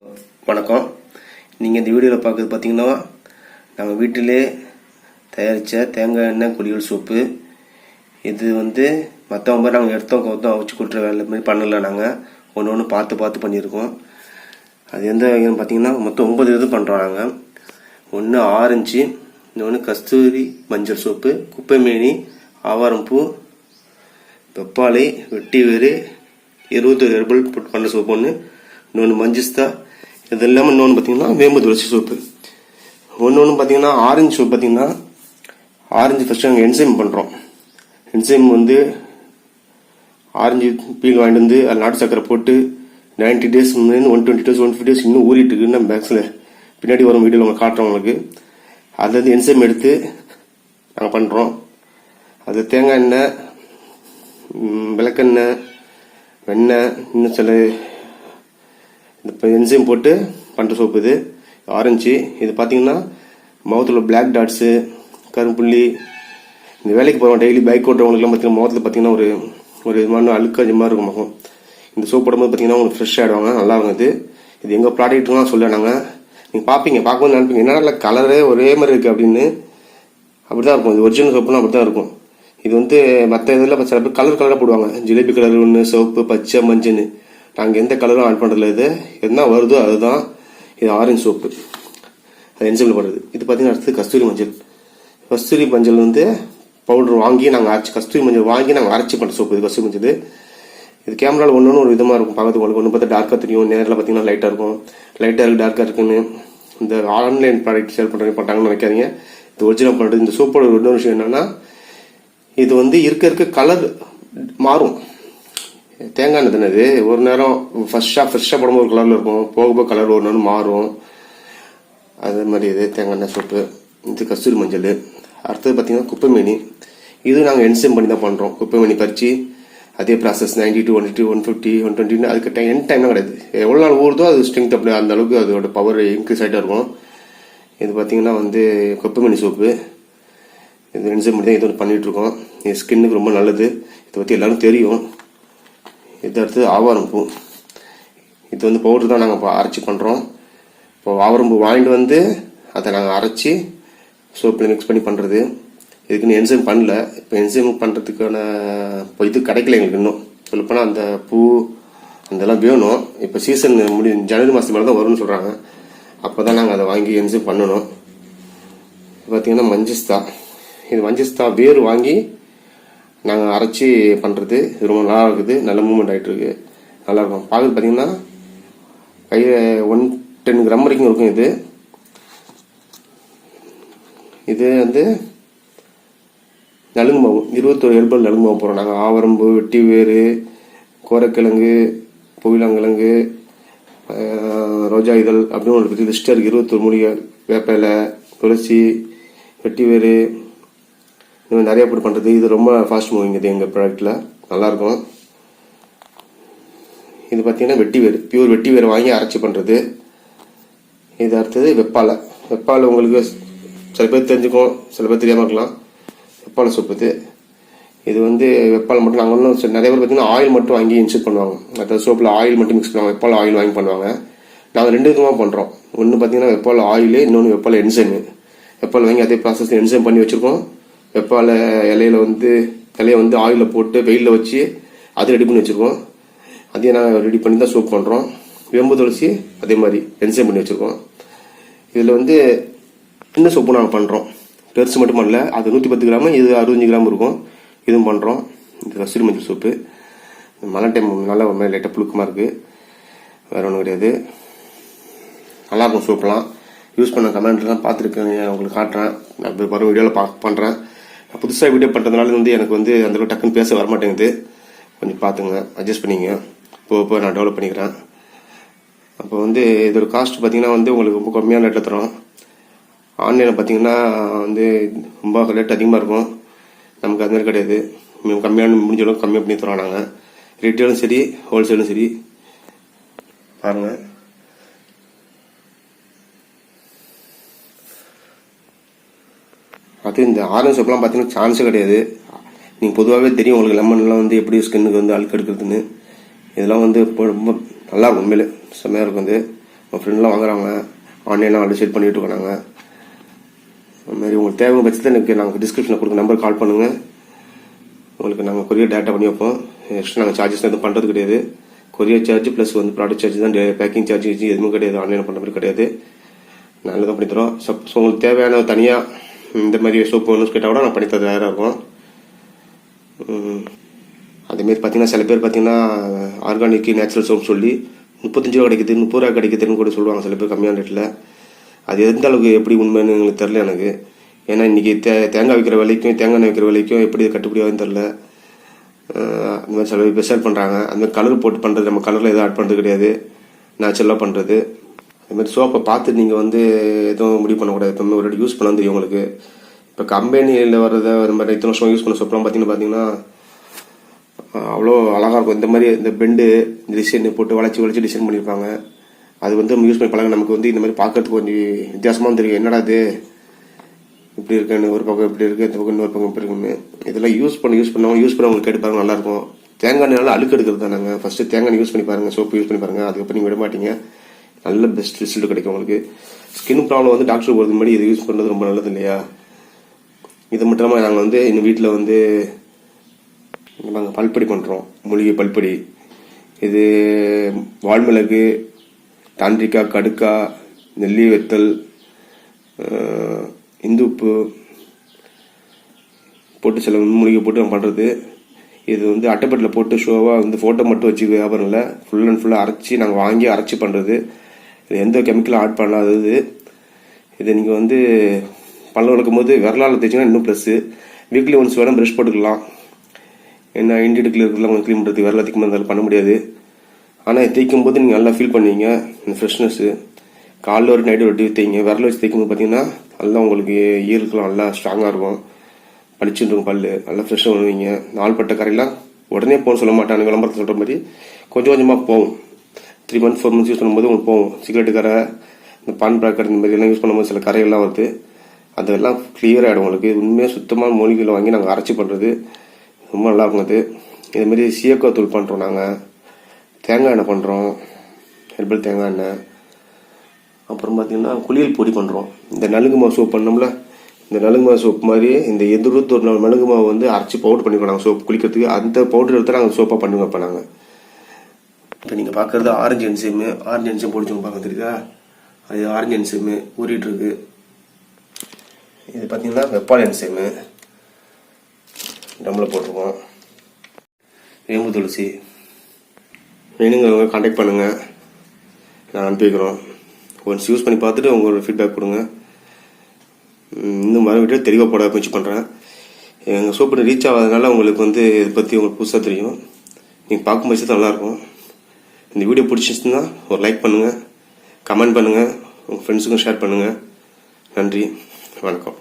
வணக்கம். நீங்கள் இந்த வீடியோவில் பார்க்குறது பார்த்தீங்கன்னா நாங்கள் வீட்டிலே தயாரித்த தேங்காய் எண்ணெய் குளியல் சோப்பு. இது மற்றவங்க மாதிரி நாங்கள் எடுத்தோம் அவிச்சு கொடுக்குற வேலை மாதிரி பண்ணலை. நாங்கள் ஒன்று பார்த்து பண்ணியிருக்கோம். அது எந்த வகைன்னு பார்த்தீங்கன்னா மொத்தம் 9 இது பண்ணுறோம் நாங்கள். ஒன்று ஆரஞ்சு, இன்னொன்று கஸ்தூரி மஞ்சள் சோப்பு, குப்பைமேனி, ஆவாரம்பூ, வெப்பாலை, வெட்டி வேறு, 21 ஹெர்பல் போட்டு பண்ண சோப்பு ஒன்று, இன்னொன்று மஞ்சிஸ்தா. இது இல்லாமல் இன்னொன்று பார்த்தீங்கன்னா வேம்பு துளசி சோப்பு. ஒன்று பார்த்தீங்கன்னா ஆரஞ்சு சோப்பு. பார்த்தீங்கன்னா ஆரஞ்சு ஃபஸ்ட்டு நாங்கள் என்சைம் பண்ணுறோம். என்சைம் ஆரஞ்சு பீல் வாங்கிட்டு வந்து அதில் நாட்டு சக்கரை போட்டு 90 days 120 days 150 days இன்னும் ஊறிட்டு இருக்குன்னு நம்ம பேக்ஸில் பின்னாடி வரும் வீடியோவில் அவங்க காட்டுறவங்களுக்கு. அதில் என்சைம் எடுத்து நாங்கள் பண்ணுறோம். அது தேங்காய் எண்ணெய், விளக்கெண்ணெய், வெண்ணெய், இன்னும் சில இந்த என்சைம் போட்டு பண்ணுற சோப்பு. இது ஆரஞ்சு. இது பார்த்தீங்கன்னா முகத்தில் பிளாக் டாட்ஸு, கரும்புள்ளி, இந்த வேலைக்கு போகிறோம் டெய்லி பைக் ஓட்டுறவங்களுக்குலாம் பார்த்தீங்கன்னா முகத்தில் பார்த்தீங்கன்னா ஒரு விதமான அழுக்காஜி மாதிரி இருக்கும் முகம். இந்த சோப் போடும்போது பார்த்தீங்கன்னா உங்களுக்கு ஃப்ரெஷ் ஆகிடுவாங்க. நல்லா இருக்கும். இது எங்கள் ப்ராடக்ட்லாம் சொல்ல நாங்கள் நீங்கள் பார்க்கும்போது நினைப்பீங்க என்னடா கலரே ஒரே மாதிரி இருக்குது அப்படின்னு. அப்படி தான் இருக்கும். இது ஒரிஜினல் சோப்புலாம் அப்படி தான் இருக்கும். இது மற்ற இதில் சில பேர் கலராக போடுவாங்க. ஜிலேபி கலர் ஒன்று, சிவப்பு, பச்சை, மஞ்சள்னு. நாங்கள் எந்த கலரும் ஆட் பண்ணுறதில்ல. இது என்ன வருதோ அதுதான். இது ஆரஞ்சு சோப்பு, அது என்சைமில் பண்ணுறது. இது பார்த்தீங்கன்னா அடுத்து கஸ்தூரி மஞ்சள். கஸ்தூரி மஞ்சள் பவுடர் வாங்கி நாங்கள் அரைச்சி, கஸ்தூரி மஞ்சள் வாங்கி நாங்கள் அரைச்சி பண்ணுற சோப்பு. இது கஸ்தூரி மஞ்சள். இது கேமராவில் ஒன்று ஒரு விதமாக இருக்கும் பார்க்கறதுக்கு. உங்களுக்கு ஒன்று பார்த்தா டார்க்காக தெரியும், நேரில் பார்த்தீங்கன்னா லைட்டாக இருக்கும். லைட்டாக இருக்குது, டார்க்காக இருக்குன்னு இந்த ஆன்லைன் ப்ராடக்ட் சேல் பண்ணுறாங்கன்னு நினைக்காதீங்க. இது ஒரிஜினல் பண்ணுறது. இந்த சோப்போட இன்னொரு விஷயம் என்னென்னா இது இருக்க கலர் மாறும். தேங்காய் எண்ணெய் தானே இது. ஒரு நேரம் ஃப்ரெஷ்ஷாக போடும்போது ஒரு கலரில் இருக்கும், போக கலர் ஒரு நேரம் மாறும். அதே மாதிரி இது தேங்காய் எண்ணெய் சோப்பு. இது கஸ்தூரி மஞ்சள். அடுத்தது பார்த்தீங்கன்னா குப்பைமேனி. இது நாங்கள் என்சைம் பண்ணி தான் பண்ணுறோம். குப்பைமேனி பறித்து அதே ப்ராசஸ் 90 to 150 150 120 அதுக்கு டைம்லாம் கிடையாது. எவ்வளோ நாள் ஊறுதோ அது ஸ்ட்ரென்த் அப்படி அந்த அளவுக்கு அதோட பவர் இன்க்ரீஸ் ஆகிட்டே இருக்கும். இது பார்த்தீங்கன்னா குப்பைமேனி சோப்பு. இது என்சைம் பண்ணி தான் இது பண்ணிகிட்ருக்கோம். இது ஸ்கின்னுக்கு ரொம்ப நல்லது. இதை பற்றி எல்லோரும் தெரியும். இது அடுத்தது ஆவாரம்பூ. இது பவுடர் தான் நாங்கள் அரைச்சி பண்ணுறோம். இப்போ ஆவாரம்பூ வாங்கிட்டு அதை நாங்கள் அரைச்சி சோப்பில் மிக்ஸ் பண்ணி பண்ணுறது. இதுக்குன்னு என்சைம் பண்ணல. இப்போ என்சைம் பண்ணுறதுக்கான இப்போ இது கிடைக்கல எங்களுக்கு. இன்னும் சொல்லப்போனால் அந்த பூ அதெல்லாம் வேணும். இப்போ சீசன் ஜனவரி மாதத்து மேலே தான் வரும்னு சொல்கிறாங்க. அப்போ தான் நாங்கள் அதை வாங்கி என்சைம் பண்ணணும். பார்த்தீங்கன்னா மஞ்சிஸ்தா. இது மஞ்சிஸ்தா வேறு வாங்கி நாங்கள் அரைச்சி பண்ணுறது. இது ரொம்ப நல்லா இருக்குது. நல்ல மூவ்மெண்ட் ஆகிட்டு இருக்கு. நல்லாயிருக்கும் பார்க்குறது. பார்த்தீங்கன்னா கையில் 110 கிராம் வரைக்கும் இருக்கும். இது நலுங்கு மாவு, 21 ஹெர்பல் நலுங்கு மாவு போடுறோம் நாங்கள். ஆவரம்பு, வெட்டி வேறு, கோரக்கிழங்கு, புவிலங்கிழங்கு, ரோஜா இதழ் அப்படின்னு ஒரு லிஸ்ட்டாக இருக்குது. 21 மூலிகை, வேப்பிலை, துளசி, வெட்டி வேறு, இந்த மாதிரி நிறையா போட்டு பண்ணுறது. இது ரொம்ப ஃபாஸ்ட் மூவிங். இது எங்கள் ப்ராடக்டில் நல்லாயிருக்கும். இது பார்த்தீங்கன்னா வெட்டி வேறு, பியூர் வெட்டி வேறு வாங்கி அரைச்சி பண்ணுறது. இது அடுத்தது வெப்பாலை. வெப்பாலை உங்களுக்கு சில பேர் தெரிஞ்சுக்கும், சில பேர் தெரியாமல் இருக்கலாம். வெப்பாலை சோப்பு. இது வெப்பாலை மட்டும் நாங்கள் நிறைய பேர் பார்த்தீங்கன்னா ஆயில் மட்டும் வாங்கி இன்செர்ட் பண்ணுவாங்க. மற்ற சோப்பில் ஆயில் மட்டும் மிக்ஸ் பண்ணுவாங்க. வெப்பாலை ஆயில் வாங்கி பண்ணுவாங்க. நாங்கள் 2 விதமாக பண்ணுறோம். ஒன்று பார்த்தீங்கன்னா வெப்பாலை ஆயில், இன்னொன்று வெப்பாலை என்சைம். வெப்பாலை வாங்கி அதே ப்ராசஸ் என்சைம் பண்ணி வச்சுருக்கோம். வெப்பாலை இலையில இலையை ஆயிலில் போட்டு வெயிலில் வச்சு அது ரெடி பண்ணி வச்சுருக்கோம். அதையும் நாங்கள் ரெடி பண்ணி தான் சோப் பண்ணுறோம். வேம்பு துளசி அதே மாதிரி என்சைம் பண்ணி வச்சுருக்கோம். இதில் இன்னும் சோப்பு நாங்கள் பண்ணுறோம். பெருசு மட்டும் பண்ணல. அது 110 கிராம், இது 65 கிராம் இருக்கும். இதுவும் பண்ணுறோம். இது கஸ்தூரி மஞ்சள் சோப்பு. மழை டைம் நல்லா ஒரு மாதிரி லைட்டாக புழுக்கமாக இருக்குது. வேறு ஒன்றும் கிடையாது. நல்லாயிருக்கும் சோப்பெலாம். யூஸ் பண்ண கமெண்ட்லாம் பார்த்துருக்கேன், உங்களுக்கு காட்டுறேன். நான் வரும் வீடியோவில் பண்ணுறேன். நான் புதுசாக வீடியோ பண்ணுறதுனால எனக்கு அந்தளவு டக்குன்னு பேச வரமாட்டேங்குது. கொஞ்சம் பார்த்துங்க, அட்ஜஸ்ட் பண்ணிங்க. இப்போ நான் டெவலப் பண்ணிக்கிறேன். அப்போ இதோட காஸ்ட் பார்த்தீங்கன்னா உங்களுக்கு ரொம்ப கம்மியான ரேட்டில் தரோம். ஆன்லைனில் பார்த்தீங்கன்னா ரொம்ப ரேட் அதிகமாக இருக்கும். நமக்கு அது மாதிரி கிடையாது. கம்மியான முடிஞ்ச அளவுக்கு கம்மியாக பண்ணி தரோம் நாங்கள். ரீட்டெயிலும் சரி, ஹோல்சேலும் சரி. பாருங்கள். அது இந்த ஆரஞ்சு சோப்பெலாம் பார்த்தீங்கன்னா சான்ஸே கிடையாது. நீங்கள் பொதுவாகவே தெரியும் உங்களுக்கு லெமன்லாம் எப்படி ஸ்கின்னுக்கு அழுக்கு எடுக்கிறதுன்னு. இதெல்லாம் ரொம்ப நல்லாயிருக்கும். உண்மையிலே செம்மையாக இருக்கும். உங்கள் ஃப்ரெண்ட்லாம் வாங்குறாங்க, ஆன்லைன்லாம் ஆர்டர் செட் பண்ணிட்டு இருக்காங்க. அது மாதிரி உங்களுக்கு தேவை பட்சத்தில் எனக்கு நாங்கள் டிஸ்கிரிப்ஷனில் கொடுக்க நம்பர் கால் பண்ணுங்கள். உங்களுக்கு நாங்கள் கொரியர் டேட்டா பண்ணி வைப்போம். எக்ஸ்ட்ரா நாங்கள் சார்ஜஸ் எதுவும் பண்ணுறது கிடையாது. கொரியர் சார்ஜ் ப்ளஸ் வந்து ப்ராடக்ட் சார்ஜ் தான், பேக்கிங் சார்ஜ் எதுவும் கிடையாது. ஆன்லைனில் பண்ணுற மாதிரி கிடையாது. நாங்கள் தான் பண்ணி தரோம். ஸோ உங்களுக்கு தேவையான தனியாக இந்த மாதிரி சோப்பு வேணும்னு கேட்டால் கூட நான் பண்ணி தயாராக இருக்கும். அதேமாரி பார்த்தீங்கன்னா சில பேர் பார்த்தீங்கன்னா ஆர்கானிக் நேச்சுரல் சோப் சொல்லி 35 ரூபா கிடைக்குது, 30 ரூபா கிடைக்குதுன்னு கூட சொல்லுவாங்க சில பேர் கம்மியான ரேட்டில். அது எந்த அளவுக்கு எப்படி உண்மைன்னு எங்களுக்கு தெரில எனக்கு. ஏன்னா இன்றைக்கி தேங்காய் விற்கிற விலைக்கும் தேங்காய் எண்ணெய் விற்கிற விலைக்கும் எப்படி கட்டுப்படி ஆகுதுன்னு தெரில. அந்த மாதிரி சில பேர் ஸ்பெஷல் பண்ணுறாங்க. அதுமாதிரி கலர் போட்டு பண்ணுறது, நம்ம கலரில் எதுவும் ஆட் பண்ணுறது கிடையாது, நேச்சுரலாக பண்ணுறது. அதுமாதிரி சோப்பை பார்த்து நீங்கள் வந்து எதுவும் முடிவு பண்ணக்கூடாது. எப்பவுமே ஒரு யூஸ் பண்ண தெரியும் உங்களுக்கு. இப்போ கம்பெனியில் வர்றதை அந்த மாதிரி இத்தனை வருஷம் யூஸ் பண்ண சோப்பெலாம் பார்த்தீங்கன்னா அவ்வளோ அழகாக இருக்கும். இந்த மாதிரி இந்த பெண்டு இந்த டிசைன் போட்டு வளைச்சி டிசைன் பண்ணியிருப்பாங்க. அது வந்து நம்ம யூஸ் பண்ணி பழங்க நமக்கு வந்து இந்த மாதிரி பார்க்கறதுக்கு கொஞ்சம் வித்தியாசமாக தெரியும். என்னடா இது இப்படி இருக்குன்னு, ஒரு பக்கம் இப்படி இருக்குது, இந்த பக்கம் இன்னொரு பக்கம் இப்படி இருக்குன்னு. இதெல்லாம் யூஸ் பண்ணவங்க கேட்டு பாருங்க, நல்லாயிருக்கும். தேங்காய் எண்ணெய் அழுக்கு எடுக்கிறது தான். நாங்கள் ஃபஸ்ட்டு தேங்காய் எண்ணெய் யூஸ் பண்ணி பாருங்கள், சோப்பு யூஸ் பண்ணி பாருங்கள். அதுக்கப்புறம் நீங்கள் விட மாட்டீங்க, நல்ல பெஸ்ட் ரிசல்ட் கிடைக்கும் உங்களுக்கு. ஸ்கின் ப்ராப்ளம் வந்து டாக்டர் போகிறது முன்னாடி இது யூஸ் பண்ணுறது ரொம்ப நல்லது இல்லையா? இது மட்டும் இல்லாமல் நாங்கள் வந்து எங்கள் வீட்டில் வந்து நாங்கள் பல்பொடி பண்ணுறோம், மூலிகை பல்பொடி. இது வால்மிளகு, தாண்டிக்காய், கடுக்காய், நெல்லி வெத்தல், இந்து உப்பு போட்டு சில மூலிகை போட்டு நம்ம பண்ணுறது. இது வந்து அட்டைப்பட்டில் போட்டு ஷோவாக வந்து ஃபோட்டோ மட்டும் வச்சு வியாபாரம் இல்லை, ஃபுல் அண்ட் ஃபுல்லாக அரைச்சி நாங்கள் வாங்கி அரைச்சி பண்ணுறது. இது எந்த கெமிக்கலும் ஆட் பண்ணாதது. இதை நீங்கள் வந்து பல்ல வளர்க்கும் போது விரலால் தேய்ச்சிங்கன்னா இன்னும் ப்ளஸ்ஸு. வீக்லி ஒன்ஸ் வேணால் ப்ரஷ் போட்டுக்கலாம். ஏன்னா இண்டியட்டுக்குள்ள இருக்கிறதுலாம் கொஞ்சம் க்ளீன் பண்ணுறது விரல் அதிகமாக இருந்தாலும் பண்ண முடியாது. ஆனால் தேய்க்கும் போது நீங்கள் நல்லா ஃபீல் பண்ணுவீங்க இந்த ஃப்ரெஷ்னஸ்ஸு. காலைல ஒரு நைட்டு ரொட்டி தேய்ங்க. விரல வச்சு தேய்க்கும் போது பார்த்தீங்கன்னா நல்லா உங்களுக்கு ஈருக்கெல்லாம் நல்லா ஸ்ட்ராங்காக இருக்கும், பளிச்சுன்னு இருக்கும் பல், நல்லா ஃப்ரெஷ்ஷாக பண்ணுவீங்க. நாள்பட்ட கரையெல்லாம் உடனே போகணும்னு சொல்ல மாட்டாங்க, விளம்பரத்தை சொல்கிற மாதிரி கொஞ்சம் கொஞ்சமாக போகும். 3 months 4 months யூஸ் பண்ணும்போது உங்களுக்கு போகும். சிகரெட்டு கரை, இந்த பான் பிராக்கெட் இந்த மாதிரிலாம் யூஸ் பண்ணும்போது சில கரையெல்லாம் வருது, அதெல்லாம் கிளியர் ஆகிடும் உங்களுக்கு. உண்மையாக சுத்தமான மூலிகைகளை வாங்கி நாங்கள் அரைச்சி பண்ணுறது ரொம்ப நல்லா இருக்கும். அது இதுமாரி சீயக்காய் தூள் பண்ணுறோம், நாங்கள் தேங்காய் எண்ணெய் பண்ணுறோம், ஹெர்பல் தேங்காய் எண்ணெய். அப்புறம் பார்த்திங்கன்னா குளியல் பொடி பண்ணுறோம். இந்த நலுங்கு மாவு சோப் பண்ணோம்ல, இந்த நலுங்கு மாவு சோப் மாதிரி இந்த 21 நலுங்கு மாவு வந்து அரைச்சி பவுடர் பண்ணிக்கிறோம் நாங்கள் சோப் குளிக்கிறதுக்கு. அந்த பவுடர் எடுத்து நாங்கள் சோப்பாக பண்ணுவோம். இப்போ நாங்கள் இப்போ நீங்கள் பார்க்குறது ஆரஞ்சு என்சைம் பொடிச்சவங்க பார்க்க தெரியுதா? அது ஆரஞ்சு என்சைமு ஊறிட்டு இருக்கு. இது பார்த்தீங்கன்னா வெப்பால் என்சைமு டம்மில் போட்டிருக்கோம். வேம்பு துளசி வேணுங்கிறவங்க கான்டாக்ட் பண்ணுங்கள், நான் அனுப்பி வைக்கிறோம். ஒன்ஸ் யூஸ் பண்ணி பார்த்துட்டு உங்களோட ஃபீட்பேக் கொடுங்க. இன்னும் மறுபடியும் தெளிவாக போட முயற்சி பண்ணுறேன். எங்கள் சோப்பு ரீச் ஆகாதனால உங்களுக்கு வந்து இதை பற்றி உங்களுக்கு புதுசாக தெரியும். நீங்கள் பார்க்கும் பட்சத்தில் நல்லாயிருக்கும். இந்த வீடியோ பிடிச்சிருச்சுன்னா ஒரு லைக் பண்ணுங்கள், கமெண்ட் பண்ணுங்கள், உங்கள் ஃப்ரெண்ட்ஸுக்கும் ஷேர் பண்ணுங்கள். நன்றி, வணக்கம்.